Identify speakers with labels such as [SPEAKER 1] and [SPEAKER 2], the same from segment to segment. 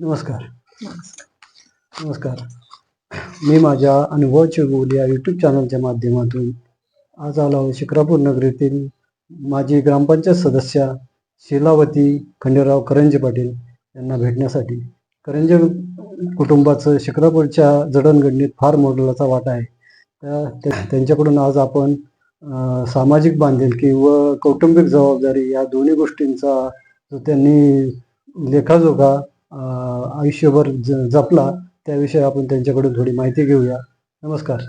[SPEAKER 1] नमस्कार. नमस्कार. मी माझ्या अनुभवाची गोल या यूट्यूब चॅनलच्या माध्यमातून आज आलो शिक्रापूर नगरीतील माजी ग्रामपंचायत सदस्या शीलावती खंडेराव करंजे पाटील यांना भेटण्यासाठी. करंजे कुटुंबाचं शिक्रापूरच्या जडणघडणीत फार मोलाचा वाटा आहे. त्यांच्याकडून आज आपण सामाजिक बांधिलकी व कौटुंबिक जबाबदारी या दोन्ही गोष्टींचा जो त्यांनी लेखाजोखा आयुष्यभर जपला त्याविषयी आपण त्यांच्याकडून थोडी माहिती घेऊया. नमस्कार.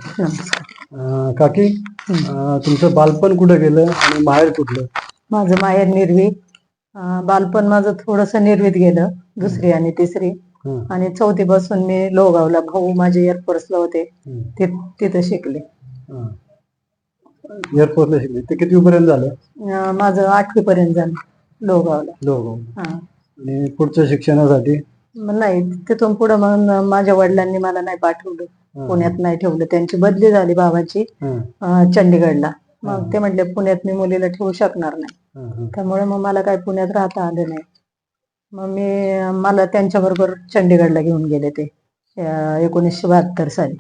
[SPEAKER 1] काकी, तुमचं बालपण कुठं गेलं आणि माहेर कुठलं?
[SPEAKER 2] माझं माहेर निर्वी. बालपण माझं थोडस निर्वीत गेलं, दुसरी आणि तिसरी. आणि चौथी पासून मी लोहगावला, भाऊ माझे एअरफोर्सला होते, तिथं शिकले.
[SPEAKER 1] एअरफोर्सला शिकले. ते किती पर्यंत झालं?
[SPEAKER 2] माझं 8वी पर्यंत झालं लोहगावला.
[SPEAKER 1] लोहगाव. आणि पुढच्या शिक्षणासाठी
[SPEAKER 2] नाही, तिथून पुढे मग माझ्या वडिलांनी मला नाही पाठवलं, पुण्यात नाही ठेवलं. त्यांची बदली झाली भावाची चंडीगडला. मग ते म्हटले पुण्यात मी मुलीला ठेवू शकणार नाही, त्यामुळे मग मला काही पुण्यात राहता आलं नाही. मग मला त्यांच्या बरोबर चंडीगडला घेऊन गेले ते 1972 साली.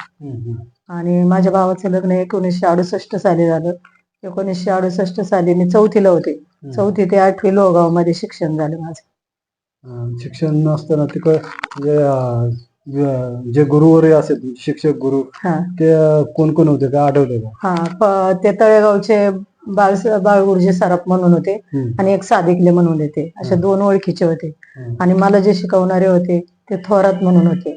[SPEAKER 2] आणि माझ्या भावाचं लग्न 1968 साली झालं. 1968 साली मी 4थीला होते. 4थी ते 8वी लोहगाव मध्ये शिक्षण झालं माझं.
[SPEAKER 1] शिक्षण असताना तिकडे जे गुरुवर असेल, शिक्षक गुरु, ते कोण कोण होते का, आठवते का?
[SPEAKER 2] ते तळेगावचे बाळगुरुजी सराफ म्हणून होते आणि एक सादिकले म्हणून होते. अशा 2 ओळखीचे होते. आणि मला जे शिकवणारे होते ते थोरात म्हणून होते.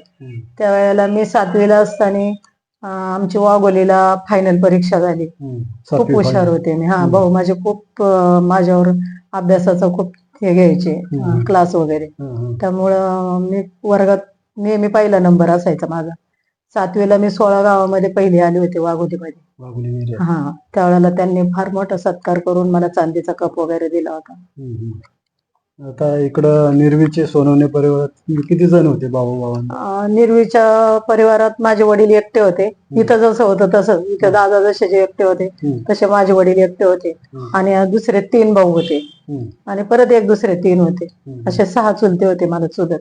[SPEAKER 2] त्यावेळेला मी 7वीला असताना आमची वाघोलीला फायनल परीक्षा झाली. खूप हुशार होते मी. भाऊ माझे खूप माझ्यावर अभ्यासाचा खूप हे घ्यायचे, क्लास वगैरे. त्यामुळं मी वर्गात नेहमी पहिला नंबर असायचा माझा. 7वीला मी 16 गावामध्ये पहिली आली होते वाघोलीमध्ये. त्यावेळेला त्यांनी फार मोठा सत्कार करून मला चांदीचा कप वगैरे दिला होता.
[SPEAKER 1] आता इकडं निर्वीचे सोनवणे परिवारात किती जण होते भाऊ?
[SPEAKER 2] निर्वीच्या परिवारात माझे वडील एकटे होते. इथं जसं होतं तसं, इथं दादा जसे जे एकटे होते तसे माझे वडील एकटे होते. आणि दुसरे 3 भाऊ होते आणि परत एक दुसरे 3 होते. असे 6 चुलते होते मला चुलत.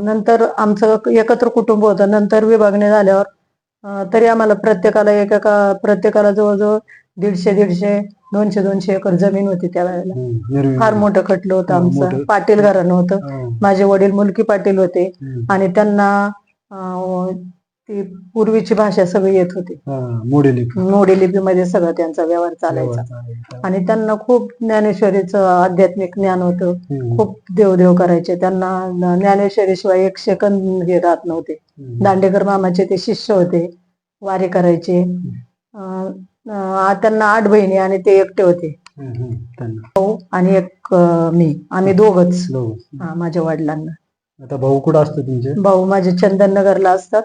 [SPEAKER 2] नंतर आमचं एकत्र कुटुंब होतं. नंतर विभागणी झाल्यावर तरी आम्हाला प्रत्येकाला जवळजवळ 150-150, 200-200 एकर जमीन होती त्यावेळेला. फार मोठं खटलं होतं आमचं. पाटील घराणं होतं. माझे वडील मुलकी पाटील होते आणि त्यांना ती पूर्वीची भाषा सगळी येत होती. मोडी लिपीमध्ये सगळं त्यांचा व्यवहार चालायचा. आणि त्यांना खूप ज्ञानेश्वरीचं आध्यात्मिक ज्ञान होतं. खूप देवदेव करायचे. त्यांना ज्ञानेश्वरीशिवाय एक सेकंद हे राहत नव्हते. दांडेकर मामाचे ते शिष्य होते, वारी करायचे. त्यांना 8 बहिणी आणि ते एकटे होते. भाऊ आणि एक मी, आम्ही दोघच माझ्या वडिलांना.
[SPEAKER 1] आता भाऊ कुठं असतो तुमचे?
[SPEAKER 2] भाऊ माझे चंदननगरला असतात,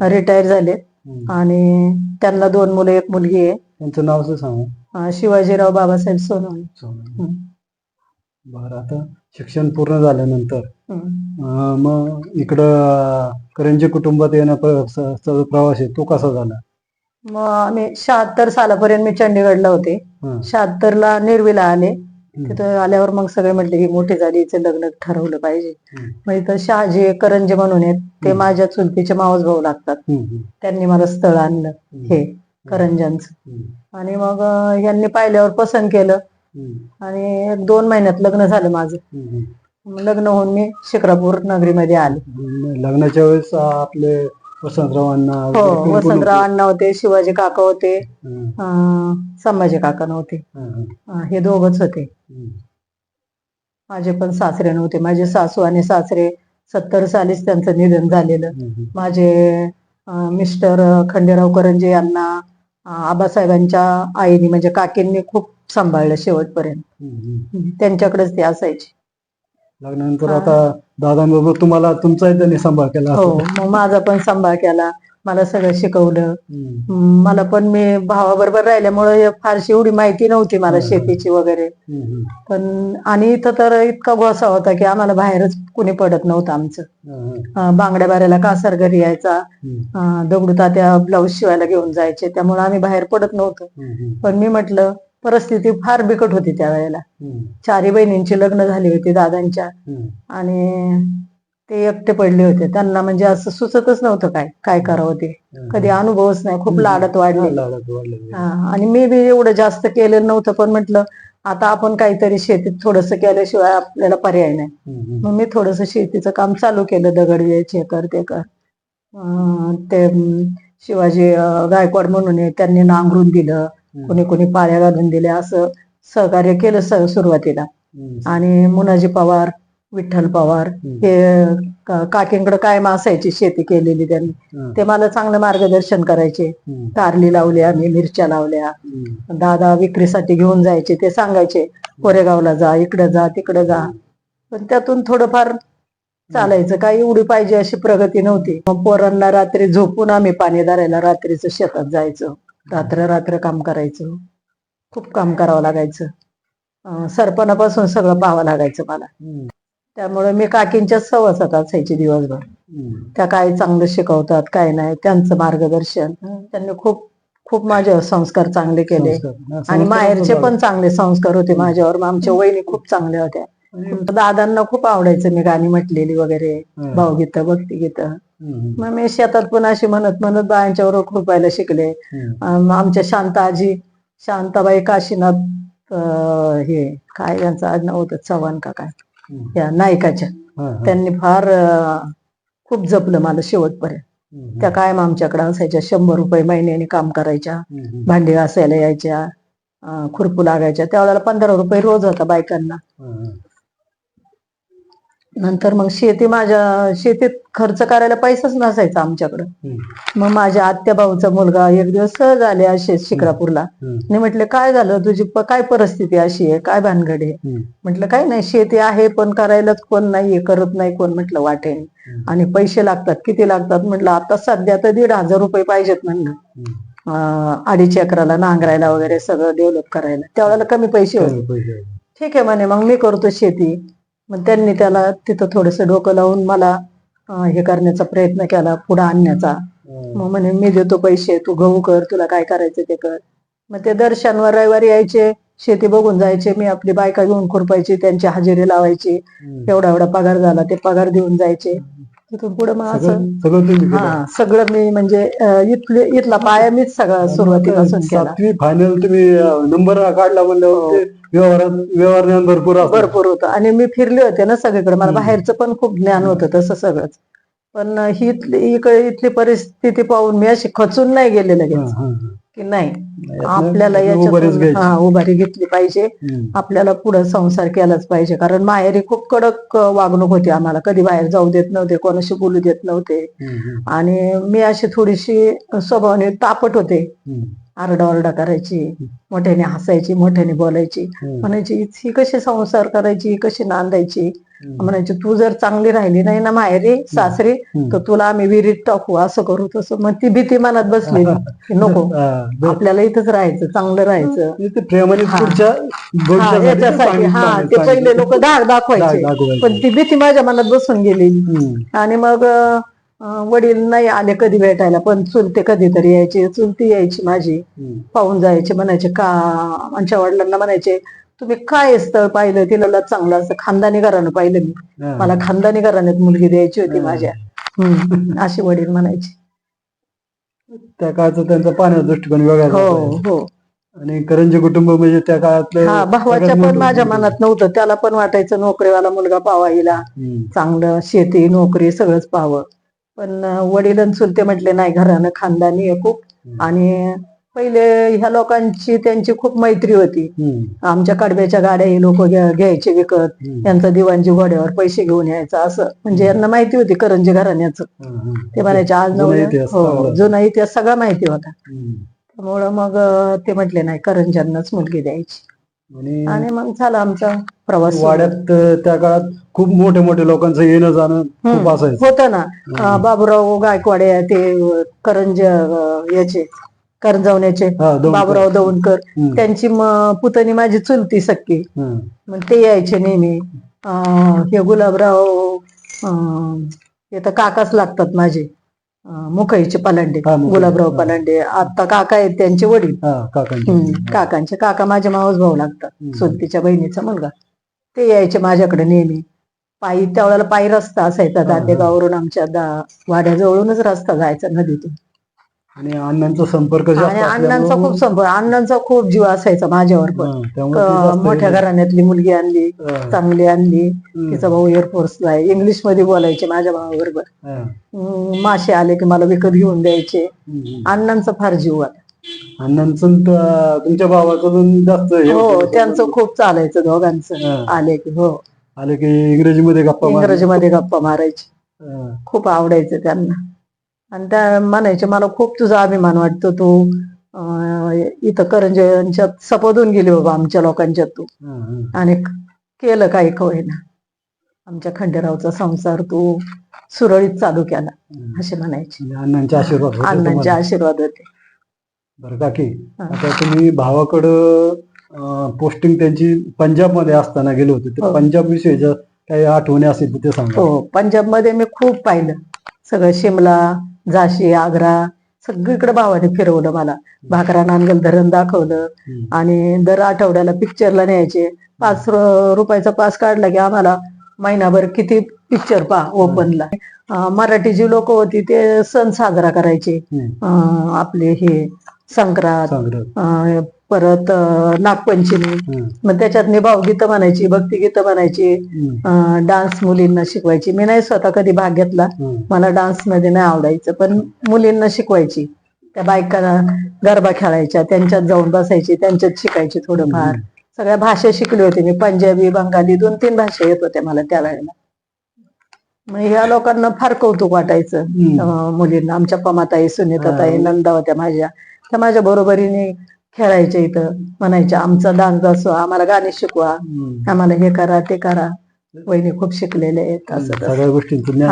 [SPEAKER 2] रिटायर झाले. आणि त्यांना 2 मुलं, 1 मुलगी आहे.
[SPEAKER 1] त्यांचं नाव असं सांगा.
[SPEAKER 2] शिवाजीराव बाबासाहेब सोनवणे.
[SPEAKER 1] बरं. आता शिक्षण पूर्ण झाल्यानंतर मग इकडं करंजे कुटुंबात येण्याचा प्रवास आहे तो कसा झाला?
[SPEAKER 2] मग आम्ही 76 सालापर्यंत मी चंडीगडला होते. 76ला निर्वीला आले. तिथं आल्यावर मग सगळे म्हटले की मोठी झाली, हिचं लग्न ठरवलं पाहिजे. मग इथं शहाजी करंजे म्हणून आहेत, ते माझ्या चुलतीचे मावस भाऊ लागतात. त्यांनी मला स्थळ आणलं हे करंजांचं. आणि मग यांनी पाहिल्यावर पसंत केलं आणि 1-2 महिन्यात लग्न झालं माझं. लग्न होऊन मी शिक्रापूर नगरीमध्ये आले.
[SPEAKER 1] लग्नाच्या वेळेस आपले वसंतराव
[SPEAKER 2] अण्णा होते, शिवाजी काका होते, संभाजी काका नव्हते. हे दोघच होते. माझे पण सासरे नव्हते. माझे सासू आणि सासरे 70 सालीच त्यांचं निधन झालेलं. माझे मिस्टर खंडेराव करंजे यांना आबासाहेबांच्या आईने म्हणजे काकींनी खूप सांभाळलं शेवटपर्यंत. त्यांच्याकडेच ते असायचे.
[SPEAKER 1] लग्नानंतर आता दादांबरोबर तुम्हाला तुमचाही त्यांनी सांभाळ केला?
[SPEAKER 2] हो, मग माझा पण सांभाळ केला. मला सगळं शिकवलं. मला पण मी भावाबरोबर राहिल्यामुळे फारशी एवढी माहिती नव्हती मला शेतीची वगैरे. पण आणि इथं तर इतका गोसा होता की आम्हाला बाहेरच कुणी पडत नव्हतं आमचं. बांगड्या बाऱ्याला कासार घरी यायचा, दगडू तात्या ब्लाऊज शिवायला घेऊन जायचे, त्यामुळे आम्ही बाहेर पडत नव्हतो. पण मी म्हटलं परिस्थिती फार बिकट होती त्यावेळेला. 4 बहिणींची लग्न झाली होती दादांच्या. आणि ते एकटे पडले होते. त्यांना म्हणजे असं सुचतच नव्हतं काय काय करावं ते. कधी अनुभवच नाही, खूप लाडात वाढले.
[SPEAKER 1] लाडात वाढले.
[SPEAKER 2] आणि मी बी एवढं जास्त केलेलं नव्हतं, पण म्हटलं आता आपण काहीतरी शेतीत थोडस केल्याशिवाय आपल्याला पर्याय नाही. मग मी थोडस शेतीचं काम चालू केलं. दगड वेच हे कर ते कर. ते शिवाजी गायकवाड म्हणून आहे, त्यांनी नांगरून दिलं, कोणी कोणी पाळ्या घालून दिल्या, असं सहकार्य केलं सुरुवातीला. आणि मुनाजी पवार, विठ्ठल पवार हे काकींकडे कायम असायची, शेती केलेली त्यांनी. ते मला चांगलं मार्गदर्शन करायचे. कारली लावल्या, आम्ही मिरच्या लावल्या. दादा विक्रीसाठी घेऊन जायचे, ते सांगायचे कोरेगावला जा, इकडे जा, तिकडे जा. पण त्यातून थोडंफार चालायचं. काही एवढी पाहिजे अशी प्रगती नव्हती. मग पोरांना रात्री झोपून आम्ही पाणी धरायला रात्रीचं शेतात जायचो. रात्र रात्र काम करायचं. खूप काम करावं लागायचं. सरपणापासून सगळं पाहावं लागायचं मला. त्यामुळे मी काकींच्या सहवासात असायची दिवसभर. त्या काय चांगलं शिकवतात, काय नाही, त्यांचं मार्गदर्शन. त्यांनी खूप खूप माझे संस्कार चांगले केले. आणि माहेरचे पण चांगले संस्कार होते माझ्यावर. आमच्या वहिनी खूप चांगल्या होत्या. दादांना खूप आवडायचं मी गाणी म्हटलेली वगैरे, भावगीत, भक्तिगीत. मग मी शेतात पण अशी म्हणत म्हणत बायांच्या बरोबर कृपायला शिकले. आमच्या शांताबाई काशीनाथ, हे काय त्यांचं आडनाव होतं, चव्हाण का काय, या नायकाच्या, त्यांनी फार खूप जपलं मला शेवटपर्यंत. त्या कायम आमच्याकडे असायच्या. 100 रुपये महिन्याने काम करायच्या, भांडी घासायला यायच्या, खुरपू लागायच्या. त्यावेळेला 15 रुपये रोज होता बायकांना. नंतर मग शेतीत खर्च करायला पैसाच नसायचा आमच्याकडं. मग माझ्या आत्या भाऊचा मुलगा एक दिवस सहज आले असे शिक्रापूरला. आणि म्हटले काय झालं तुझी, काय परिस्थिती अशी आहे, काय भानगड आहे? म्हटलं काही नाही, शेती आहे पण करायलाच कोण नाहीये, करत नाही कोण. म्हटलं वाटेल. आणि पैसे लागतात, किती लागतात? म्हटलं आता सध्या तर 1,500 रुपये पाहिजेत म्हणलं. 2.5 एकराला नांगरायला वगैरे सगळं डेव्हलप करायला. त्यावेळेला कमी पैसे होते. ठीक आहे म्हणे, मग मी करतो शेती. मग त्यांनी त्याला तिथं थोडस डोकं लावून मला हे करण्याचा प्रयत्न केला, पुढे आणण्याचा. मग म्हणे मी देतो पैसे, तू गहू कर, तुला काय करायचं ते कर. मग ते दर शनिवार रविवारी यायचे, शेती बघून जायचे. मी आपली बायका घेऊन खुरपायची, त्यांची हजेरी लावायची. एवढा एवढा पगार झाला ते पगार देऊन जायचे. तिथून पुढे मग असं सगळं मी म्हणजे इथला पाया मीच सगळं सुरुवातीपासून केला.
[SPEAKER 1] फायनल तुम्ही नंबर काढला म्हणल्यावर व्यवहार ज्ञान भरपूर
[SPEAKER 2] होतं. आणि मी फिरले होते ना सगळीकडे, मला बाहेरचं पण खूप ज्ञान होतं तसं सगळंच. पण इथली परिस्थिती पाहून मी अशी खचून नाही गेले लगेच, की नाही आपल्याला याच्यात उभारी घेतली पाहिजे, आपल्याला पुढे संसार केलाच पाहिजे. कारण माहेरी खूप कडक वागणूक होती आम्हाला, कधी बाहेर जाऊ देत नव्हते, कोणाशी बोलू देत नव्हते. आणि मी अशी थोडीशी स्वभावाने तापट होते. आरडाओरडा करायची, मोठ्याने हसायची, मोठ्याने बोलायची. म्हणायची ही कशी संसार करायची, कशी नांदायची. म्हणायची तू जर चांगली राहिली नाही ना माहेरी सासरी, तर तुला आम्ही विहिरीत टाकू, असं करू तसं. मग ती भीती मनात बसली की नको, आपल्याला इथंच राहायचं, चांगलं राहायचं. ते पहिले लोक धाक दाखवायचे, पण ती भीती माझ्या मनात बसून गेलेली. आणि मग वडील नाही आले कधी भेटायला, पण चुलते कधीतरी यायचे. चुलती यायची माझी, पाहून जायचे. म्हणायचे का, आमच्या वडिलांना म्हणायचे तुम्ही काय स्थळ पाहिलं, तिला चांगलं असं खानदानी घरानं पाहिलं मी, मला खानदानी घराण्यात मुलगी द्यायची होती माझ्या, अशी वडील म्हणायचे.
[SPEAKER 1] त्या काळचा त्यांचा पाहण्याचा दृष्टिकोन वेगळा.
[SPEAKER 2] हो.
[SPEAKER 1] आणि करंजी कुटुंब म्हणजे त्या काळातलं.
[SPEAKER 2] भावाच्या पण माझ्या मनात नव्हतं. त्याला पण वाटायचं नोकरीवाला मुलगा पाहावा, हिला चांगलं शेती नोकरी सगळंच पाहावं. पण वडील चुलते म्हटले नाही, घरानं खानदानी आहे खूप. आणि पहिले ह्या लोकांची त्यांची खूप मैत्री होती. आमच्या कडब्याच्या गाड्या हे लोक घ्यायचे विकत, यांचा दिवाणजी घोड्यावर पैसे घेऊन यायचा, असं म्हणजे यांना माहिती होती करंजी घराण्याचं. ते म्हणायचे आज जुना इतिहास सगळा माहिती होता. त्यामुळं मग ते म्हटले नाही, करंजांनाच मुलगी द्यायची. आणि मग झाला आमचा प्रवास.
[SPEAKER 1] वाड्यात त्या काळात खूप मोठे लोकांचं येणं जाणं खूप असायचं.
[SPEAKER 2] होतं ना. बाबूराव गायकवाडे, ते करंज याचे करंजवण्याचे बाबूराव दौंडकर, त्यांची पुतणी माझी चुलती सक्की, मग ते यायचे नेहमी. हे गुलाबराव, हे तर काकाच लागतात माझे, मुखईचे पलांडे, गुलाबराव पलांडे. आता काका आहेत त्यांचे वडील, काकांचे काका माझे मावस भाऊ लागतात, चुलतीच्या बहिणीचा मुलगा. ते यायचे माझ्याकडे नेहमी. पायी त्यावेळेला पायी रस्ता असायचा दांडेगाववरून आमच्या वाड्याजवळूनच रस्ता जायचा नदीतून.
[SPEAKER 1] आणि अण्णांचा संपर्क
[SPEAKER 2] आणि
[SPEAKER 1] जास्त
[SPEAKER 2] अण्णांचा खूप संपर्क, अण्णांचा खूप जीव असायचा माझ्यावर पण.
[SPEAKER 1] त्यामुळे ती जास्त
[SPEAKER 2] मोठ्या घराण्यातली मुलगी आणली, चांगली आणली. तिचा भाऊ एअरफोर्सला आहे, इंग्लिश मध्ये बोलायचे माझ्या भावाबरोबर. मासे आले की मला विकत घेऊन द्यायचे. अण्णांचा फार जीव आला.
[SPEAKER 1] अण्णांचं तुमच्या भावाचं जास्त
[SPEAKER 2] हो, त्यांचं खूप चालायचं दोघांचं. आले की हो,
[SPEAKER 1] आले की इंग्रजीमध्ये
[SPEAKER 2] गप्पा मारायचे. खूप आवडायचं त्यांना. आणि त्या म्हणायचे मला खूप तुझा अभिमान वाटतो, तू इथं करंजांच्यात सपदून गेली बाबा आमच्या लोकांच्यात तू, आणि केलं काही होईना आमच्या खंडेरावचा संसार तू सुरळीत चालू केला, असे म्हणायचे. अण्णांचे आशीर्वाद होते.
[SPEAKER 1] बरं काकी, आता तुम्ही भावाकडं पोस्टिंग त्यांची पंजाब मध्ये असताना गेलो होते, तर पंजाब विषयीच्या काही आठवणी असेल तर ते सांगा.
[SPEAKER 2] हो, पंजाब मध्ये मी खूप पाहिलं सगळं, शिमला, झाशी, आग्रा, सगळीकडे भावाने फिरवलं मला. भाकरा नांगल धरण दाखवलं, आणि दर आठवड्याला पिक्चरला न्यायचे. 5 रुपयाचा पास काढला की आम्हाला महिनाभर किती पिक्चर ओपनला. मराठी जी लोक होती ते सण साजरा करायचे, आपले हे संक्रांत, परत नागपंचमी. मग त्याच्यात भावगीतं म्हणायची, भक्तिगीतं म्हणायची, डान्स मुलींना शिकवायची. मी नाही स्वतः कधी भाग घेतला, मला डान्स मध्ये नाही आवडायचं, पण मुलींना शिकवायची. त्या बायकांना गरबा खेळायच्या, त्यांच्यात जाऊन बसायची, त्यांच्यात शिकायची थोडंफार. सगळ्या भाषा शिकले होते मी, पंजाबी, बंगाली, 2-3 भाषा येत होत्या मला त्यावेळेला. मग ह्या लोकांना फार कौतुक वाटायचं. मुलींना आमच्या पमाताई, सुनीताताई, नंदा होत्या माझ्या, त्या माझ्या बरोबरीने खेळायच्या इथं. म्हणायच्या आमचा डान्स असो, आम्हाला गाणे शिकवा, आम्हाला हे करा ते करा. वहिनी खूप शिकलेले आहेत, असं
[SPEAKER 1] सगळ्या गोष्टींचं ज्ञान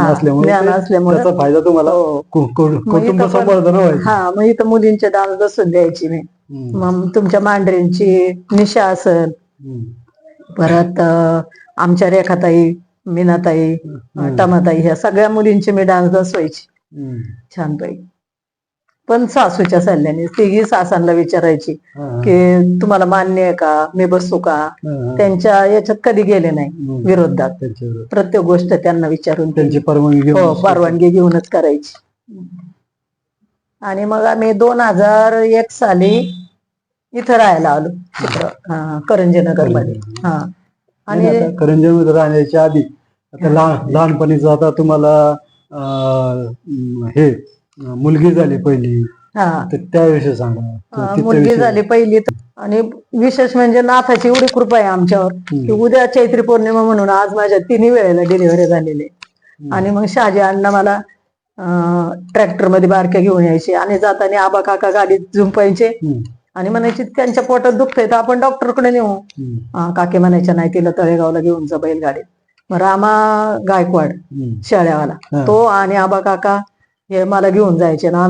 [SPEAKER 2] असल्यामुळे
[SPEAKER 1] त्याचा फायदा तुम्हाला कुटुंब संवर्धन व्हायचं.
[SPEAKER 2] हा, मग इथं मुलींचे डान्स बसून द्यायची मी. मग तुमच्या मांढऱ्यांची निशा असल, परत आमच्या रेखाताई, मीनाताई, टमाताई, ह्या सगळ्या मुलींची मी डान्स बसवायची छानपैकी. पण सासूच्या सल्ल्याने, तिघी सासांना विचारायची की तुम्हाला मान्य आहे का, मी बसू का. त्यांच्या याच्यात कधी गेले नाही विरोधात, प्रत्येक गोष्ट त्यांना विचारून त्यांची परवानगी घेऊनच करायची. आणि मग आम्ही 2001 साली इथं राहायला आलो, करंजीनगर मध्ये.
[SPEAKER 1] आणि करंजीमध्ये राहण्याच्या आधी लहानपणीच आता तुम्हाला हे मुलगी झाली पहिली, तर त्याविषयी सांगा.
[SPEAKER 2] मुलगी झाली पहिली, आणि विशेष म्हणजे नाथाची एवढी कृपा आहे आमच्यावर की उद्या चैत्री पौर्णिमा म्हणून आज माझ्या 3 वेळेला डिलिव्हरी झालेली. आणि मग शहाजी अण्णा मला ट्रॅक्टर मध्ये बारक्या घेऊन यायचे, आणि जाताना आबा काका गाडीत झुंपायचे आणि म्हणायचे त्यांच्या पोटात दुखतंय तर आपण डॉक्टरकडे नेऊ. काके म्हणायच्या नाही, तिला तळेगावला घेऊन जा बैलगाडीत. मग रामा गायकवाड शेळ्यावाला, तो आणि आबा काका हे मला घेऊन जायचे ना.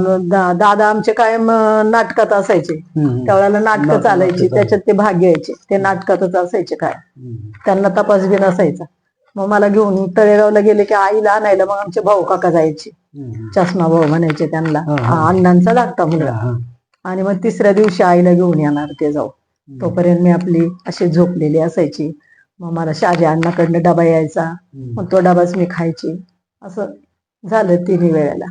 [SPEAKER 2] दादा आमचे कायम नाटकात असायचे, त्यावेळेला नाटकं चालायची, त्याच्यात ते भाग घ्यायचे, ते नाटकातच असायचे काय, त्यांना तपास बी नसायचा. मग मला घेऊन तळेगावला गेले की आईला आणायला मग आमचे भाऊ काका जायचे, चष्मा भाऊ म्हणायचे त्यांना, अण्णांचा धाकटा मुलगा. आणि मग 3ऱ्या दिवशी आईला घेऊन येणार ते जाऊ, तोपर्यंत मी आपली अशी झोपलेली असायची. मग मला शहाजी अण्णाकडनं डबा यायचा, मग तो डबाच मी खायची. असं झालं 3 वेळेला.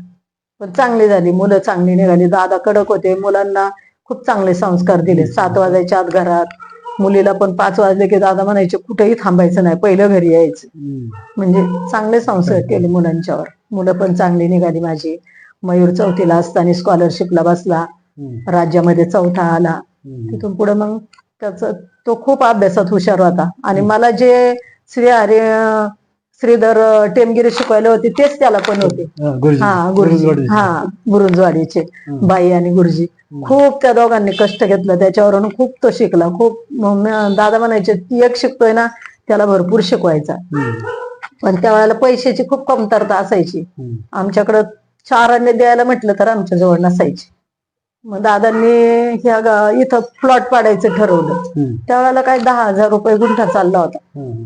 [SPEAKER 2] पण चांगली झाली, मुलं चांगली निघाली. दादा कडक होते, मुलांना खूप चांगले संस्कार दिले. 7 वाजायच्या आत घरात, मुलीला पण 5 वाजले की दादा म्हणायचे कुठेही थांबायचं नाही, पहिलं घरी यायचं. म्हणजे चांगले संस्कार केले मुलांच्यावर. मुलं पण चांगली निघाली माझी. मयूर 4थीला असताना स्कॉलरशिपला बसला, राज्यामध्ये 4था आला. तिथून पुढे मग तो खूप अभ्यासात हुशार होता. आणि मला जे श्रीधर टेमगिरी शिकवायला होते तेच त्याला पण होते. गुरुजवाडीचे बाई आणि गुरुजी. खूप त्या दोघांनी कष्ट घेतलं त्याच्यावरून, खूप तो शिकला. खूप दादा म्हणायचे एक शिकतोय ना त्याला भरपूर शिकवायचा. पण त्यावेळेला पैशाची खूप कमतरता असायची आमच्याकडं. 4 आणे द्यायला म्हटलं तर आमच्या जवळ नसायची. मग दादांनी इथं प्लॉट पाडायचं ठरवलं. त्यावेळेला काय 10,000 रुपये गुंठा चालला होता.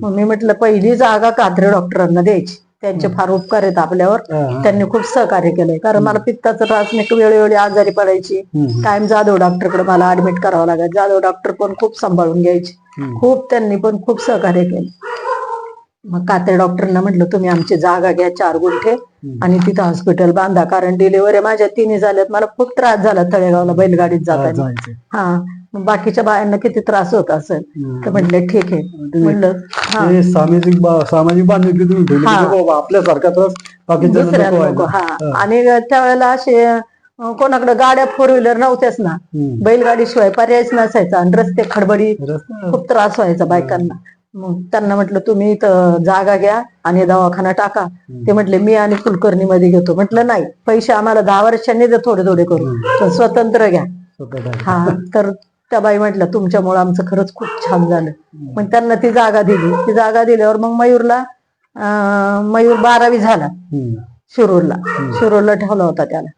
[SPEAKER 2] मग मी म्हटलं पहिली जागा कात्रे डॉक्टरांना द्यायची, त्यांचे फार उपकार आहेत आपल्यावर, त्यांनी खूप सहकार्य केलंय. कारण मला पित्ताचा त्रास, मी वेळोवेळी आजारी पडायची, कायम जाधव डॉक्टरकडे मला ऍडमिट करावं लागायचं. जाधव डॉक्टर पण खूप सांभाळून घ्यायचे, खूप त्यांनी पण खूप सहकार्य केलं. मग कात्रे डॉक्टरना म्हटलं तुम्ही आमची जागा घ्या 4 गुंठे आणि तिथं हॉस्पिटल बांधा, कारण डिलिव्हरी माझ्या 3 झाल्यात, मला खूप त्रास झाला तळेगावला बैलगाडीत जाताना. हा, मग बाकीच्या बायांना किती त्रास होत असेल, तर म्हटलं ठीक आहे. म्हणलं
[SPEAKER 1] सामाजिक बांधिलकी तुम्ही आपल्यासारखा त्रास
[SPEAKER 2] दुसऱ्याला नको. हा, आणि त्यावेळेला असे कोणाकडे गाड्या 4 व्हीलर नव्हत्याच ना, बैलगाडी शिवाय पर्यायच नसायचा, आणि रस्ते खडबडी खूप त्रास व्हायचा बायकांना. मग त्यांना म्हटलं तुम्ही इथं जागा घ्या आणि दवाखाना टाका. ते म्हटले मी आणि कुलकर्णी मध्ये घेतो. म्हटलं नाही, पैसे आम्हाला 10 वर्षांनी दे, थोडे थोडे करू, पण स्वतंत्र घ्या. हा, तर त्या बाई म्हटलं तुमच्यामुळे आमचं खरंच खूप छान झालं. मग त्यांना ती जागा दिली. ती जागा दिल्यावर मग मयूर 12वी झाला शिरूरला ठेवला होता त्याला.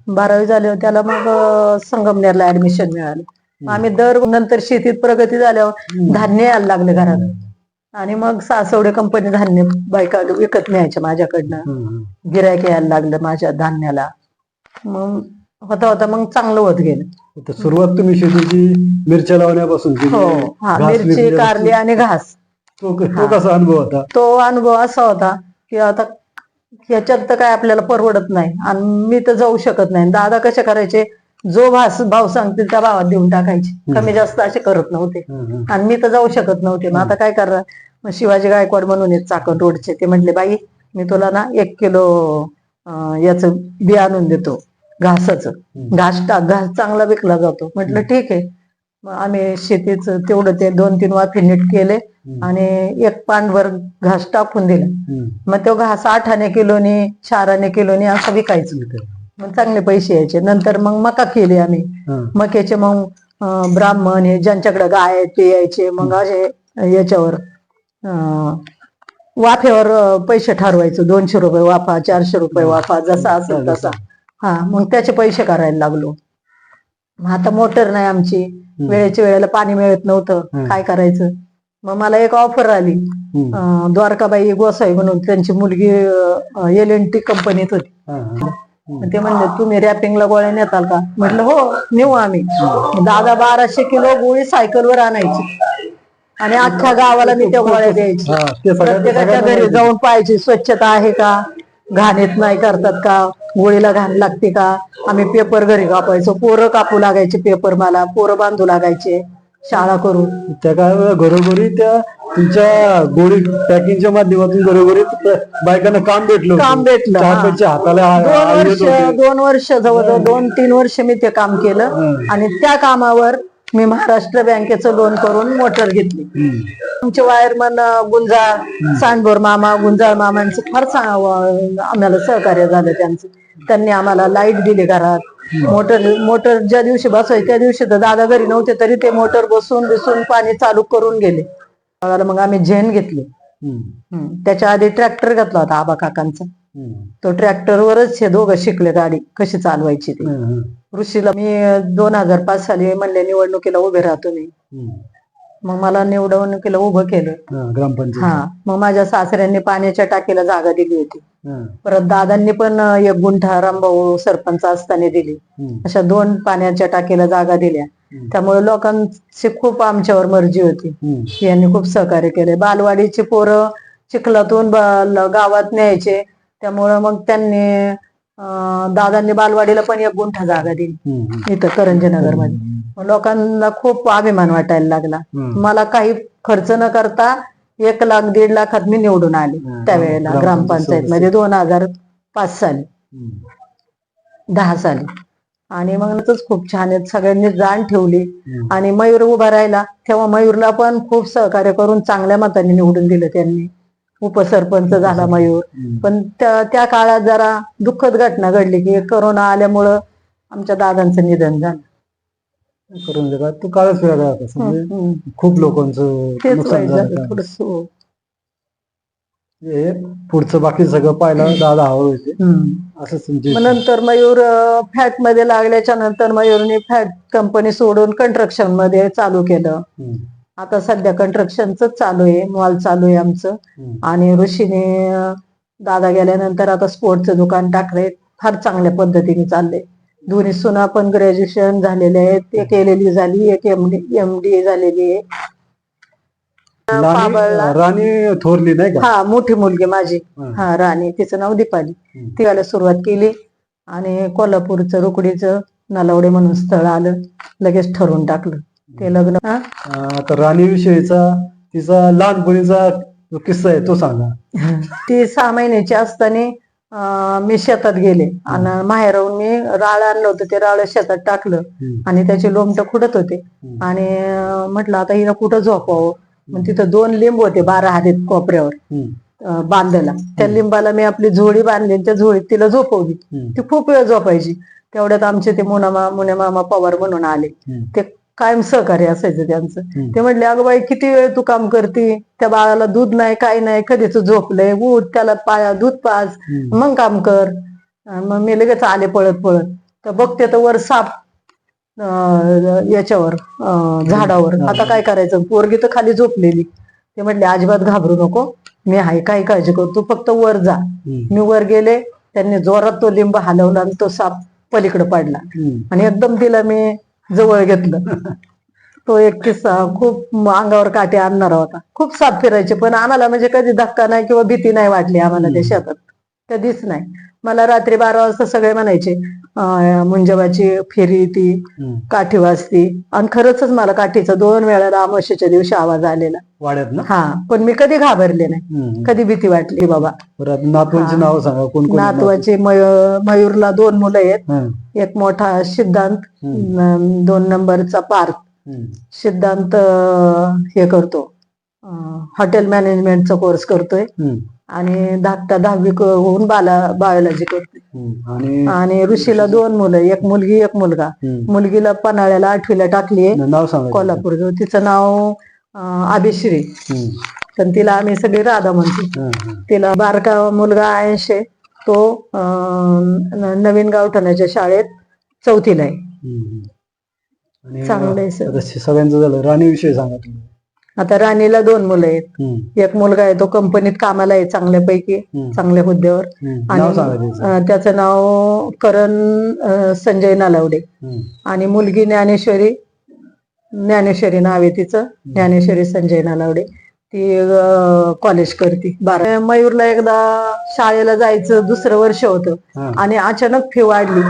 [SPEAKER 2] 12वी झाल्यावर त्याला मग संगमनेरला ऍडमिशन मिळालं. आम्ही नंतर शेतीत प्रगती झाल्यावर धान्य यायला लागले घरात, आणि मग सासवडे कंपनी धान्य बायका विकत न्यायच्या माझ्याकडनं, गिरायक यायला लागलं माझ्या धान्याला. मग होता मग चांगलं होत गेलं.
[SPEAKER 1] सुरुवात तुम्ही शेतीची मिरच्या लावण्यापासून
[SPEAKER 2] हो, हा, मिरची, कारली आणि घास.
[SPEAKER 1] तो कसा अनुभव होता?
[SPEAKER 2] तो अनुभव असा होता की आता ह्याच्यात तर काय आपल्याला परवडत नाही, आणि मी तर जाऊ शकत नाही. दादा कसे करायचे, जो भाव सांगतील त्या भावात देऊन टाकायचे, कमी जास्त असे करत नव्हते, आणि मी तर जाऊ शकत नव्हते. मग आता काय करणार. मग शिवाजी गायकवाड म्हणून आहेत चाकण रोडचे, ते म्हटले बाई मी तुला ना 1 किलो याचं बी आणून देतो घासाचं, घास चांगला विकला जातो. म्हटलं ठीक आहे. मग आम्ही शेतीच तेवढं ते 2-3 वाफे नीट केले, आणि 1 पांडवर घास टाकून दिला. मग तो घास 8 आणे किलोनी, 4 आणे किलोनी असं विकायचं. मग चांगले पैसे यायचे. नंतर मग मका केली आम्ही. मक्याचे मग ब्राह्मण हे ज्यांच्याकडे गाय आहेत ते यायचे. मग असे याच्यावर वाफेवर पैसे ठरवायचे, 200 रुपये वाफा, 400 रुपये वाफा, जसा असेल तसा. हा, मग त्याचे पैसे करायला लागलो. आता मोटर नाही आमची, वेळेच्या वेळेला पाणी मिळत नव्हतं, काय करायचं. मग मला एक ऑफर आली, द्वारकाबाई गोसाई म्हणून, त्यांची मुलगी LNT कंपनीत होती. ते म्हणले तुम्ही रॅपिंगला गोळ्या नेताल का? म्हटलं हो, नेऊ आम्ही. दादा 1200 किलो गोळी सायकलवर आणायची, आणि अख्ख्या गावाला मी त्या गोळ्या द्यायची. प्रत्येकाच्या घरी जाऊन पाहायची स्वच्छता आहे का, घाण येत नाही करतात का, गोळीला घाण लागते का. आम्ही पेपर घरी कापायचो, पोरं कापू लागायचे पेपर, मला पोरं बांधू लागायचे शाळा करून.
[SPEAKER 1] त्या काळात घरोघरी त्या तुमच्या गोळी पॅकिंगच्या माध्यमातून घरोघरी बायकांना काम भेटलं. हाताला
[SPEAKER 2] 2 वर्ष जवळजवळ 2-3 वर्ष मी ते काम केलं, आणि त्या कामावर मी महाराष्ट्र बँकेचं लोन करून मोटर घेतली. आमचे वायरमन गुंजाळ, सांडभोर मामा, गुंजाळ मामांचं फार आम्हाला सहकार्य झालं त्यांचं. त्यांनी आम्हाला लाईट दिली घरात. मोटर ज्या दिवशी बसवायची त्या दिवशी तर दादा घरी नव्हते, तरी ते मोटर बसून पाणी चालू करून गेले. मग आम्ही झेन घेतली. त्याच्या आधी ट्रॅक्टर घेतला होता आबा काकांचा. तो ट्रॅक्टरवरच हे दोघं शिकले गाडी कशी चालवायची ती. ऋषीला मी 2005 साली म्हणले निवडणुकीला उभे राहतो मी. मग मला निवडणुकीला उभं केलं
[SPEAKER 1] ग्रामपंचायत.
[SPEAKER 2] हा, मग माझ्या सासऱ्यांनी पाण्याच्या टाकीला जागा दिली होती. परत दादांनी पण 1 गुंठा रामभाऊ सरपंच असताना दिली. अशा 2 पाण्याच्या टाकीला जागा दिल्या. त्यामुळे लोकांची खूप आमच्यावर मर्जी होती. यांनी खूप सहकार्य केले. बालवाडीची पोरं चिखलातून गावात न्यायचे, त्यामुळं मग त्यांनी दादांनी बालवाडीला पण 1 गुंठा जागा दिली इथं करंजनगर मध्ये. लोकांना खूप अभिमान वाटायला लागला. मला काही खर्च न करता 1 लाख 1.5 लाखात मी निवडून आले त्यावेळेला ग्रामपंचायत मध्ये 2005 साली 10 साली. आणि मग खूप छान आहेत, सगळ्यांनी जाण ठेवली. आणि मयूर उभा राहिला तेव्हा मयूरला पण खूप सहकार्य करून चांगल्या मताने निवडून दिलं त्यांनी. उपसरपंच झाला मयूर. पण त्या काळात जरा दुःखद घटना घडली की करोना आल्यामुळं आमच्या दादांचं निधन झालं.
[SPEAKER 1] करून तो काळच वेगळा होता, खूप लोकांचं नुकसान झालं. पुढचं बाकी सगळं पाहिलं दादा हवं होते असं.
[SPEAKER 2] नंतर मयूर फॅट मध्ये लागल्याच्या नंतर मयूरने फॅट कंपनी सोडून कंस्ट्रक्शन मध्ये चालू केलं. आता सध्या कंस्ट्रक्शनच चालू आहे, मॉल चालू आहे आमचं. आणि ऋषीने दादा गेल्यानंतर आता स्पोर्टचं दुकान टाकलंय, फार चांगल्या पद्धतीने चाललंय. दोन्ही सुना पण ग्रॅज्युएशन झालेले आहेत, एक LLB झाली, एक MD झालेली आहे. पाबळला.
[SPEAKER 1] राणी थोरली नाही का?
[SPEAKER 2] हा, मोठी मुलगी माझी. हा, राणी, तिचं नाव दीपाली. ती गायला सुरुवात केली आणि कोल्हापूरचं रुकडीचं नलावडे म्हणून स्थळ आलं, लगेच ठरवून टाकलं ते लग्न.
[SPEAKER 1] आता राणी विषयीचा तिचा लहानपणीचा जो किस्सा आहे तो सांगा.
[SPEAKER 2] ती 6 महिन्याची असताना मी शेतात गेले आणि माहेराहून मी राळ आणलं होतं, ते राळ शेतात टाकलं आणि त्याचे लोमट खुडत होते आणि म्हटलं आता हिला कुठं झोपावं. मग तिथं 2 लिंब होते 12 हातीत कोपऱ्यावर बांधायला. त्या लिंबाला मी आपली झोळी बांधली, त्या झोळीत तिला झोपवली. ती खूप वेळ झोपायची. तेवढ्यात आमचे ते मुने मामा पवार म्हणून आले. ते कायम सहकार्य असायचं त्यांचं. ते म्हटले, अगं बाई किती वेळ तू काम करते, त्या बाळाला दूध नाही, काही नाही, कधीच झोपलंय, उठ त्याला पाया दूध पाज, मग काम कर. मग मी लगेच आले पळत पळत, तर बघते तर वर साप याच्यावर झाडावर. आता काय करायचं, पोरगी तर खाली झोपलेली. ते म्हटले अजिबात घाबरू नको, मी आहे, काही काळजी करू, तू फक्त वर जा. मी वर गेले, त्यांनी जोरात तो लिंब हलवला आणि तो साप पलीकडे पडला आणि एकदम तिला मी जवळ घेतलं. तो एक किस्सा खूप अंगावर काटे आणणारा होता. खूप साप फिरायचे, पण आम्हाला म्हणजे कधी धक्का नाही किंवा भीती नाही वाटली आम्हाला त्या शेतात, कधीच नाही. मला रात्री 12 वाजता सगळे म्हणायचे मुंजबाची फेरी ती काठी वाजती, आणि खरंच मला काठीचा 2 वेळा अमावस्येच्या दिवशी आवाज आलेला
[SPEAKER 1] वाड्यात ना.
[SPEAKER 2] हा, पण मी कधी घाबरले नाही, कधी भीती वाटली बाबा.
[SPEAKER 1] नातवांची नाव सांगा, कोण कोण?
[SPEAKER 2] नातवाचे मयूरला 2 मुलं आहेत. एक मोठा सिद्धांत, 2 नंबरचा पार्थ. सिद्धांत हे करतो, हॉटेल मॅनेजमेंटचा कोर्स करतोय आणि धाकटा 10वी होऊन बायोलॉजी करतोय. आणि ऋषीला 2 मुलं, एक मुलगी एक मुलगा. मुलगीला पन्हाळ्याला 8वीला टाकलीये,
[SPEAKER 1] नाव सांगा.
[SPEAKER 2] कोल्हापूर. तिचं नाव अभिश्री, पण तिला आम्ही सगळी राधा म्हणतो. तिला बारका मुलगा 80, तो नवीन गावठाणाच्या शाळेत 4थीला आहे. चांगलंय सर.
[SPEAKER 1] सगळ्यांचं झालं. राणी विषयी सांगा तुम्ही.
[SPEAKER 2] आता राणीला 2 मुलं आहेत. एक मुलगा आहे, तो कंपनीत कामाला आहे, चांगल्यापैकी चांगल्या हुद्द्यावर. आणि त्याचं नाव करण संजय नलावडे. आणि मुलगी ज्ञानेश्वरी नाव आहे तिचं, ज्ञानेश्वरी संजय नलावडे. ती कॉलेज करते 12. मयूरला एकदा शाळेला जायचं 2रं वर्ष होतं आणि अचानक फी वाढली.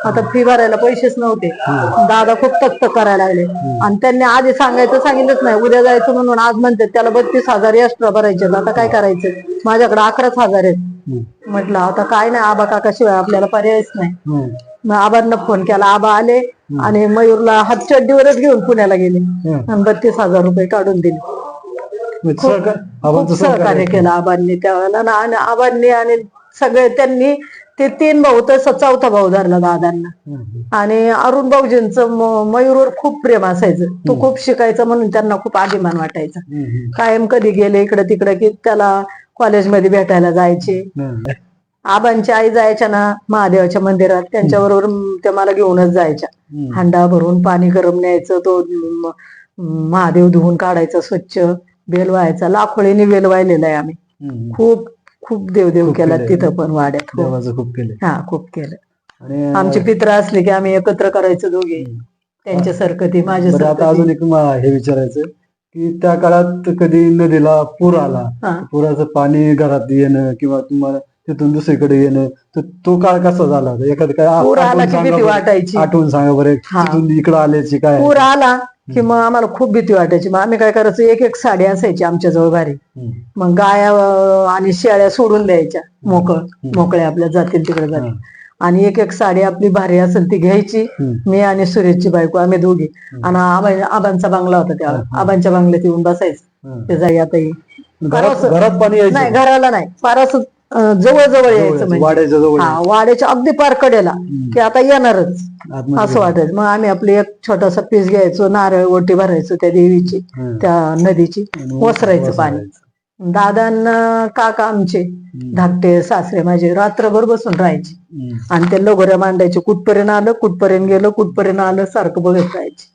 [SPEAKER 2] आता फी भरायला पैसेच नव्हते. दादा खूप तक्त करायला लागले आणि त्यांनी आधी सांगितलंच नाही, उद्या जायचं म्हणून. आज म्हणतात त्याला 32,000 एक्स्ट्रा भरायचे. आता काय करायचं, माझ्याकडे 11,000 आहेत. म्हटलं आता काय नाही, आबा काकाशिवाय आपल्याला पर्यायच नाही. मग आबांना फोन केला, आबा आले आणि मयूरला हातचड्डीवरच घेऊन पुण्याला गेले आणि 32,000 रुपये काढून दिले. खूप सहकार्य केलं आबांनी त्यावेळेला. आणि आबांनी आणि सगळे त्यांनी ते 3 भाऊ, तसं 4था भाऊ धरला दादांना. आणि अरुण भाऊजींचं मयूरवर खूप प्रेम असायचं. तो खूप शिकायचा म्हणून त्यांना खूप अभिमान वाटायचा. कायम कधी गेले इकडे तिकडे की त्याला कॉलेजमध्ये भेटायला जायचे. आबांची आई जायच्या ना महादेवाच्या मंदिरात, त्यांच्याबरोबर त्या मला घेऊनच जायच्या. हांडा भरून पाणी गरम न्यायचं, तो महादेव धुवून काढायचा स्वच्छ, बेल व्हायचा. लाखोळीने बेल वाहिलेला आहे आम्ही. खूप खूप देवदेव केला तिथं पण वाड्यात.
[SPEAKER 1] खूप केलं.
[SPEAKER 2] हा, खूप केलं. आणि आमचे पित्र असले की आम्ही एकत्र करायचं दोघे, त्यांच्यासारखं ती माझ्या.
[SPEAKER 1] आता अजून एक हे विचारायचं की त्या काळात कधी नदीला पूर आला, पुराचं पाणी घरात येणं किंवा तुम्हाला तिथून दुसरीकडे येणं, तर तो काळ कसा झाला? एखादं काय
[SPEAKER 2] पूर आला की भीती वाटायची.
[SPEAKER 1] आठवण सांगा बरं, तिथून इकडं आल्याची काय?
[SPEAKER 2] पूर आला की मग आम्हाला खूप भीती वाटायची. मग आम्ही काय करायचो, एक साडी असायची आमच्या जवळ भारी. मग गाया आणि शेळ्या सोडून द्यायच्या, मोकळ्या आपल्या जातील तिकडे जातील. आणि एक साडी आपली भारी असेल ती घ्यायची, मी आणि सुरेशची बायको आम्ही दोघी. आणि आबांचा बंगला होता तेव्हा, आबांच्या बंगल्यात येऊन बसायचं. ते जाई आता
[SPEAKER 1] घरात पाणी
[SPEAKER 2] नाही, घराला नाही, फारच जवळ जवळ यायचं, म्हणजे वाड्याच्या अगदी पार कडेला, की आता येणारच असं वाटायचं. मग आम्ही आपली एक छोटासा पीस घ्यायचो, नारळ ओटी भरायचो त्या देवीची, त्या नदीची, ओसरायचं पाणी. दादांना काका आमचे धाकटे सासरे माझे रात्रभर बसून राहायचे आणि ते लगोऱ्या मांडायचे. कुठपर्यंत आलं, कुठपर्यंत गेलं, कुठपर्यंत आलं, सारखं बघत राहायचे.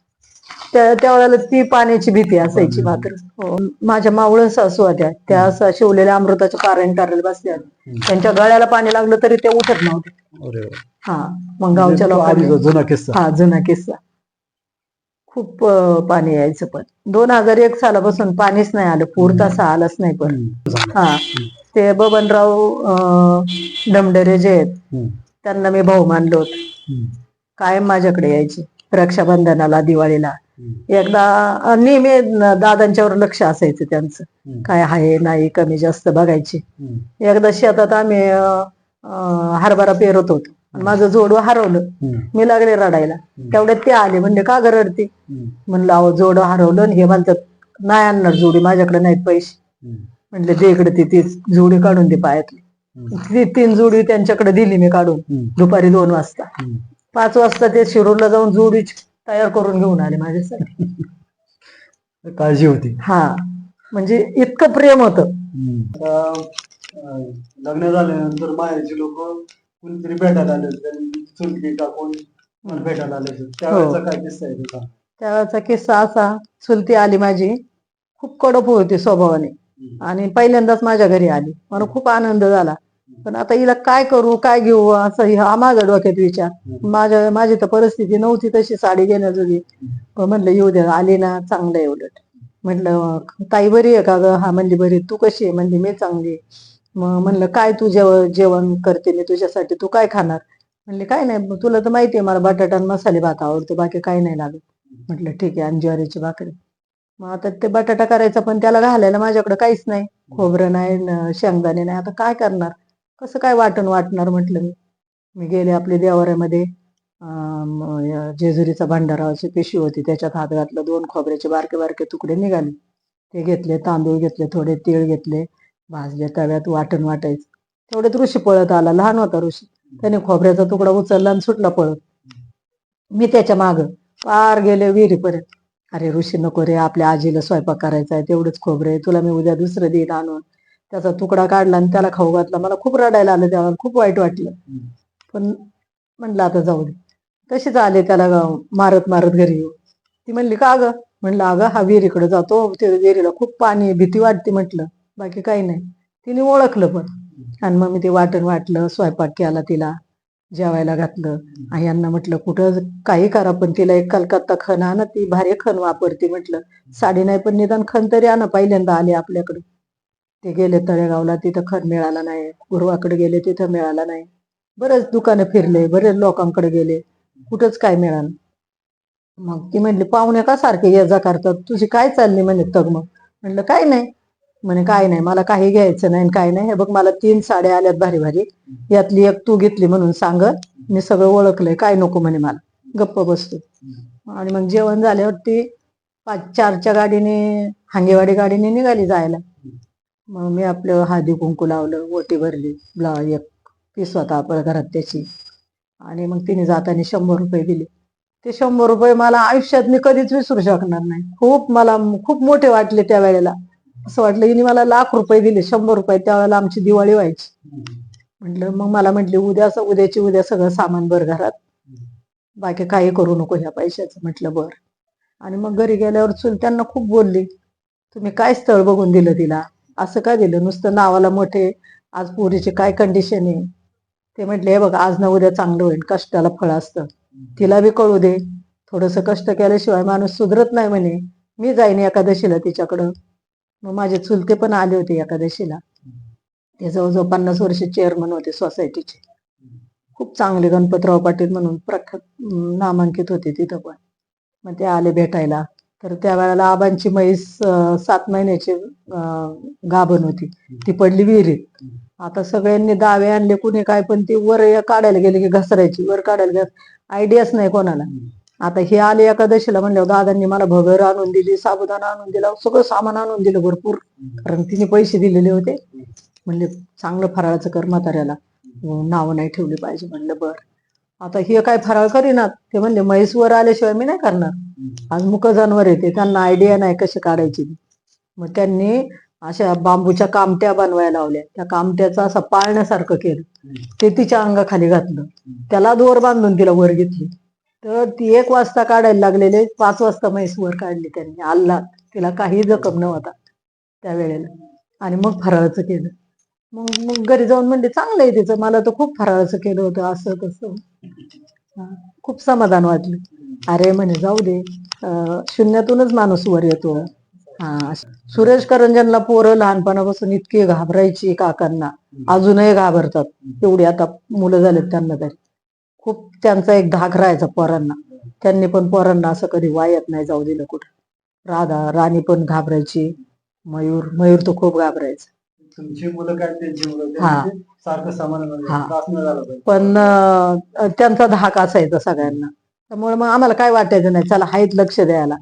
[SPEAKER 2] त्यावेळेला ती पाण्याची भीती असायची. मात्र माझ्या मावळण सासू होत्या, त्या असं शिवलेल्या अमृताचं पारायण करायला बसल्या. त्यांच्या गळ्याला पाणी लागलं तरी ते उठत नव्हते. हा, मग गावच्या लोकांनी.
[SPEAKER 1] जुना किस्सा.
[SPEAKER 2] हा, जुना किस्सा. खूप पाणी यायचं, पण 2001 सालापासून पाणीच नाही आलं, पूर तसा आलाच नाही. पण हा, ते बबनराव डमडरे जे आहेत त्यांना मी भाऊ मानलं होतं. कायम माझ्याकडे यायचे रक्षाबंधनाला, दिवाळीला. एकदा नेहमी दादांच्यावर लक्ष असायचं त्यांचं, काय आहे नाही कमी जास्त बघायचे. एकदा शेतात आम्ही हरभरा पेरत होतो, माझं जोडवं हरवलं. मी लागले रडायला, तेवढ्यात ते आले. म्हणले का ग रडते? म्हणलं अहो जोडवं हरवलं. हे म्हणतात नाही आणणार जोडी, माझ्याकडे नाहीत पैसे. म्हणले दे इकडे ती जोडी काढून दे पायातली. ती 3 जोडी त्यांच्याकडे दिली मी काढून, दुपारी 2 वाजता. 5 वाजता ते शिरूरला जाऊन जोडी तयार करून घेऊन आले माझ्यासाठी.
[SPEAKER 1] काळजी होती.
[SPEAKER 2] हा, म्हणजे इतकं प्रेम होतं.
[SPEAKER 1] लग्न झाल्यानंतर माहेरचे लोक कुणीतरी भेटायला आले, चुलती टाकून भेटायला आले, त्यावेळेचा काय किस्सा आहे तुझा?
[SPEAKER 2] त्यावेळेचा किस्सा असा, चुलती आली माझी, खूप कडक होती स्वभावाने, आणि पहिल्यांदाच माझ्या घरी आली. मला खूप आनंद झाला. पण आता हिला काय करू, काय घेऊ, असं हा माझ्या डोक्यात विचार. माझी तर परिस्थिती नव्हती तशी साडी घेण्याजोगी. म्हणलं येऊ द्या, आली ना चांगलं आहे. उलट म्हटलं ताई बरी आहे का ग? हा म्हणली बरी. तू कशी आहे? म्हणली मी चांगली. मग म्हणलं काय तू जेवण करते मी तुझ्यासाठी, तू काय खाणार? म्हणले काय नाही, तुला तर माहिती आहे मला बटाटा आणि मसाले भात आवडतो, बाकी काही नाही लागत. म्हटलं ठीक आहे, आणि ज्वारीची भाकरी. मग आता ते बटाटा करायचा, पण त्याला घालायला माझ्याकडे काहीच नाही, खोबरं नाही, शेंगदाणे नाही. आता काय करणार, कसं काय वाटणार? म्हटलं मी गेले आपल्या देवाऱ्यामध्ये, जेजुरीचा भंडाराची पिशवी होती, त्याच्यात हात घातला, 2 खोबऱ्याचे बारके बारके तुकडे निघाले. ते घेतले, तांदूळ घेतले, थोडे तीळ घेतले, भाजले तव्यात, वाटण वाटायचं. तेवढ्यात ऋषी पळत आला, लहान होता ऋषी. त्याने खोबऱ्याचा तुकडा उचलला आणि सुटला पळत. मी त्याच्या माग पार गेले विहिरीपर्यंत. अरे ऋषी नको रे, आपल्या आजीला स्वयंपाक करायचा आहे, तेवढंच खोबरे तुला मी उद्या दुसरं देईन आणून. त्याचा तुकडा काढला आणि त्याला खाऊ घातला. मला खूप रडायला आलं, तेव्हा खूप वाईट वाटलं. पण म्हणलं आता जाऊ दे. तशीच आले त्याला मारत मारत घरी येऊ. ती म्हणली का ग? म्हणलं अगं हा विहिरीकडे जातो, ते विहिरीला खूप पाणी, भीती वाटते. म्हटलं बाकी काही नाही. तिने ओळखलं पण, आणि मग मी ते वाटण वाटलं, स्वयंपाक केला, तिला जेवायला घातलं. आणि यांना म्हटलं कुठं काही करा, पण तिला एक कलकत्ता खण आणा, ती भारी खण वापरते. म्हटलं साडी नाही पण निदान खण तरी आणा, पहिल्यांदा आले आपल्याकडे. ते गेले तळेगावला, तिथं खण मिळाला नाही. गुरुवाकडे गेले, तिथं मिळाला नाही. बरेच दुकानं फिरले, बरेच लोकांकडे गेले, कुठंच काय मिळालं. मग ती म्हणली पाहुणे का सारखे ये जा करतात, तुझी काय चालली म्हणे तगमग? म्हणलं काय नाही. म्हणे काय नाही, मला काही घ्यायचं नाही, काय नाही. हे बघ मला 3 साड्या आल्यात भारी भारी, यातली एक तू घेतली म्हणून सांगत, मी सगळं ओळखलंय, काय नको म्हणे मला, गप्प बसतो. आणि मग जेवण झाल्यावरती 5-4च्या गाडीने, हांगेवाडी गाडीने निघाली जायला. मग मी आपलं हळदी कुंकू लावलं, ओटी भरली, एक पीस होता आपल्या घरात त्याची. आणि मग तिने जाताना 100 रुपये दिले. ते 100 रुपये मला आयुष्यात मी कधीच विसरू शकणार नाही. मला खूप मोठे वाटले त्या वेळेला. असं वाटलं हिने मला लाख रुपये दिले, 100 रुपये. त्यावेळेला आमची दिवाळी व्हायची. म्हटलं मग मला म्हटली उद्याची उद्या सगळं सामान भर घरात, बाकी काही करू नको ह्या पैशाचं. म्हटलं बर. आणि मग घरी गेल्यावर त्यांना खूप बोलली, तुम्ही काय स्थळ बघून दिलं तिला, असं काय दिलं, नुसतं नावाला मोठे. आज पोरीची काय कंडिशन आहे? ते म्हटले हे बघ, आज ना उद्या चांगलं होईल, कष्टाला फळ असतं. तिला बी कळू दे, थोडस कष्ट केल्याशिवाय माणूस सुधरत नाही म्हणे. मी जाईन एकादशीला तिच्याकडं. मग माझे चुलते पण आले होते एकादशीला. ते जवळजवळ 50 वर्ष चेअरमन होते सोसायटीचे, खूप चांगले, गणपतराव पाटील म्हणून प्रख्यात नामांकित होते तिथं पण. मग ते आले भेटायला. तर त्या वेळेला आबांची म्हैस 7 महिन्याची गाभण होती, ती पडली विहिरीत. आता सगळ्यांनी दावे आणले, कुणी काय, पण ती वर काढायला गेले की घसरायची, वर काढायला गेले, आयडियाच नाही कोणाला. आता हे आले एकादशीला, म्हणल्यावर दादांनी मला भगर आणून दिली, साबुदाणा आणून दिला, सगळं सामान आणून दिलं भरपूर, कारण तिने पैसे दिलेले होते. म्हणले चांगलं फराळाचं कर म्हाताऱ्याला, नावं नाही ठेवली पाहिजे. म्हणलं बर. आता हे काय फराळ करीनात. ते म्हणले म्हैस वर आल्याशिवाय मी नाही करणार, आज मुक जनावर येते, त्यांना आयडिया नाही कशी काढायची. मग त्यांनी अशा बांबूच्या कामट्या बनवायला लावल्या, त्या कामट्याचं असं पाळण्यासारखं केलं, ते तिच्या अंगाखाली घातलं, त्याला दोर बांधून तिला वर घेतली. तर ती 1 वाजता काढायला लागलेले, 5 वाजता म्हैस वर काढली त्यांनी. आल्ला, तिला काही जखम नव्हता त्यावेळेला. आणि मग फराळाचं केलं. मग घरी जाऊन म्हणले चांगलं आहे तिचं, मला तर खूप फराळाचं केलं होतं, असं तसं. खूप समाधान वाटलं. अरे म्हणे जाऊ दे, शून्यातूनच माणूस वर येतो. सुरेश करंजनला पोरं लहानपणापासून इतकी घाबरायची काकांना, अजूनही घाबरतात. एवढी आता मुलं झालेत त्यांना तरी. खूप त्यांचा एक धाक राहायचा पोरांना. त्यांनी पण पोरांना असं कधी वायत नाही जाऊ दिलं कुठं. राणी पण घाबरायची. मयूर तो खूप घाबरायचा.
[SPEAKER 1] तुमची मुलं काय त्यांची मुलं
[SPEAKER 2] हा.
[SPEAKER 1] त्यांचे सारखं सामान
[SPEAKER 2] हा.
[SPEAKER 1] त्रास नाही झाला पाहिजे.
[SPEAKER 2] पण त्यांचा धाक असायचा सगळ्यांना. त्यामुळे मग आम्हाला काय वाटायचं नाही, चला हाईत लक्ष द्यायला.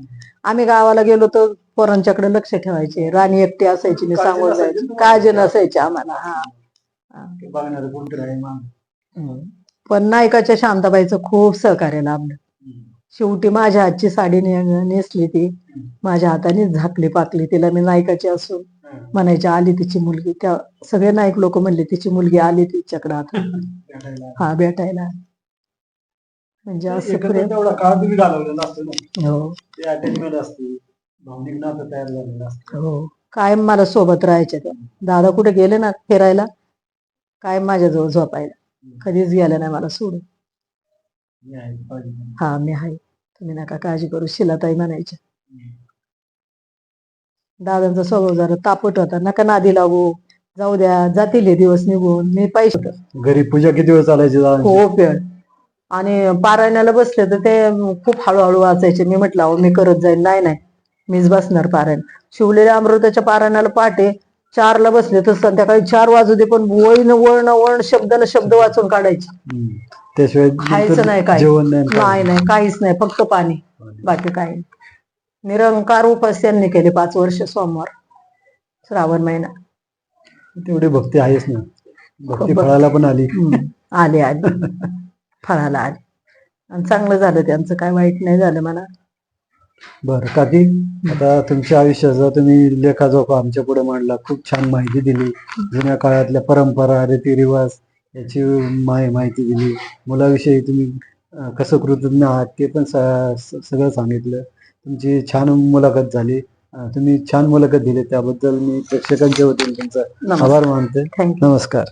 [SPEAKER 2] आम्ही गावाला गेलो तर पोरांच्याकडे लक्ष ठेवायचे. राणी एकटी असायची, मी सांगून जायची. काळजी नसायची आम्हाला.
[SPEAKER 1] बघणार कोणतरी आहे मागं.
[SPEAKER 2] पण नायकाच्या शांताबाईचं खूप सहकार्य लाभलं. शेवटी माझ्या हातची साडी नेसली ती, माझ्या हाताने झाकली पाकली तिला. मी नायकाची असून म्हणायची आली तिची मुलगी. त्या सगळे नायक लोक म्हणले तिची मुलगी आली तिच्याकडे आता भेटायला. म्हणजे असं प्रेम.
[SPEAKER 1] तेवढा काळ तुम्ही घालवलेला असतो ना.
[SPEAKER 2] हो
[SPEAKER 1] ते अटॅचमेंट असते, भावनिक नातं तयार झालेलं असतं.
[SPEAKER 2] हो, कायम मला सोबत राहायच्या त्या. दादा कुठे गेले ना फिरायला, कायम माझ्याजवळ झोपायला. कधीच गेल्या नाही मला सोडून. हा मी आहे, तुम्ही नका काळजी करू, शिलाताई म्हणायच्या. दादांचा स्वभाव जरा तापट होता, नका नादी लागू, जाऊ द्या, जातील हे दिवस निघून. मी पाहिजे
[SPEAKER 1] घरी पूजा किती वेळ चालायची?
[SPEAKER 2] खूप वेळ. आणि पारायणाला बसले तर ते खूप हळूहळू वाचायचे. मी म्हटलं अहो मी करत जाईल. नाही मीच बसणार पारायण. शिवलेल्या अमृताच्या पारायणाला पहाटे 4ला बसले तर संध्याकाळी 4 वाजू दे, पण वर्ण शब्दाला शब्द वाचून काढायचे.
[SPEAKER 1] त्याशिवाय
[SPEAKER 2] खायचं नाही, काय
[SPEAKER 1] जेवण
[SPEAKER 2] नाही, काहीच नाही, फक्त पाणी, बाकी काही. निरंकार उपास त्यांनी केले 5 वर्ष, सोमवार, श्रावण महिना.
[SPEAKER 1] तेवढी भक्ती आहेच ना. भक्ती फळाला पण आली.
[SPEAKER 2] आली फळाला आली. आणि चांगलं झालं त्यांचं, काय वाईट नाही झालं मला.
[SPEAKER 1] बरं काकी, आता तुमच्या आयुष्याचा तुम्ही लेखाजोखा आमच्या पुढे मांडला. खूप छान माहिती दिली. जुन्या काळातल्या परंपरा, रीतिरिवाज याची माहिती दिली. मुलाविषयी तुम्ही कसं कृतज्ञ आहात ते पण सगळं सांगितलं. तुमची छान मुलाखत झाली. तुम्ही छान मुलाखत दिली, त्याबद्दल मी प्रेक्षकांच्या वतीने तुमचा आभार मानते.
[SPEAKER 2] थँक्यू.
[SPEAKER 1] नमस्कार.